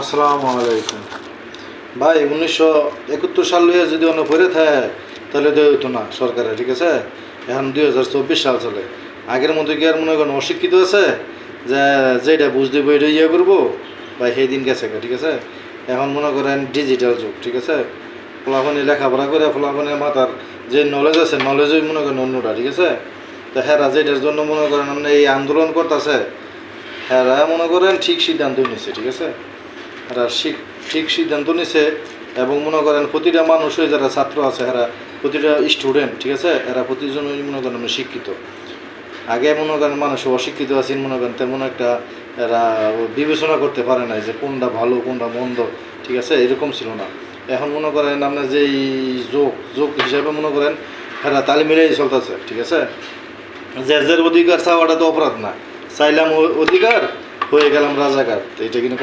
আসসালামু আলাইকুম ভাই। 1971 সাল লইয়া যদি অন্য পড়ে থাকে তাহলে তো হইতো না সরকারে, ঠিক আছে। এখন 2024 সাল চলে। আগের মতো কি আর মনে করেন অশিক্ষিত আছে যে যেটা বুঝ দিব এটা ইয়ে করবো ভাই, সেই দিন গেছে, ঠিক আছে। এখন মনে করেন ডিজিটাল যুগ, ঠিক আছে। ফলাফনি লেখাপড়া করে ফলাফনের মাথার যে নলেজ আছে নলেজই মনে করেন অন্যটা, ঠিক আছে। তো হেরা যেটার জন্য মনে করেন আপনি এই আন্দোলন করতেছে, হেরা মনে করেন ঠিক সিদ্ধান্ত নিছে, ঠিক আছে। এরা ঠিক সিদ্ধান্ত নিছে এবং মনে করেন প্রতিটা মানুষই যারা ছাত্র আছে এরা প্রতিটা স্টুডেন্ট, ঠিক আছে, এরা প্রতিজনই মনে করেন শিক্ষিত। আগে মনে করেন মানুষ অশিক্ষিত আছেন, মনে করেন তেমন একটা এরা বিবেচনা করতে পারে না যে কোনটা ভালো কোনটা মন্দ, ঠিক আছে, এরকম ছিল না। এখন মনে করেন আপনার যে যোগ হিসাবে মনে করেন এরা তালি মিলেই চলতেছে, ঠিক আছে। যে অধিকার চাওয়াটা তো অপরাধ না, চাইলাম অধিকার হয়ে গেলাম রাজাকার, তো এটা কিন্তু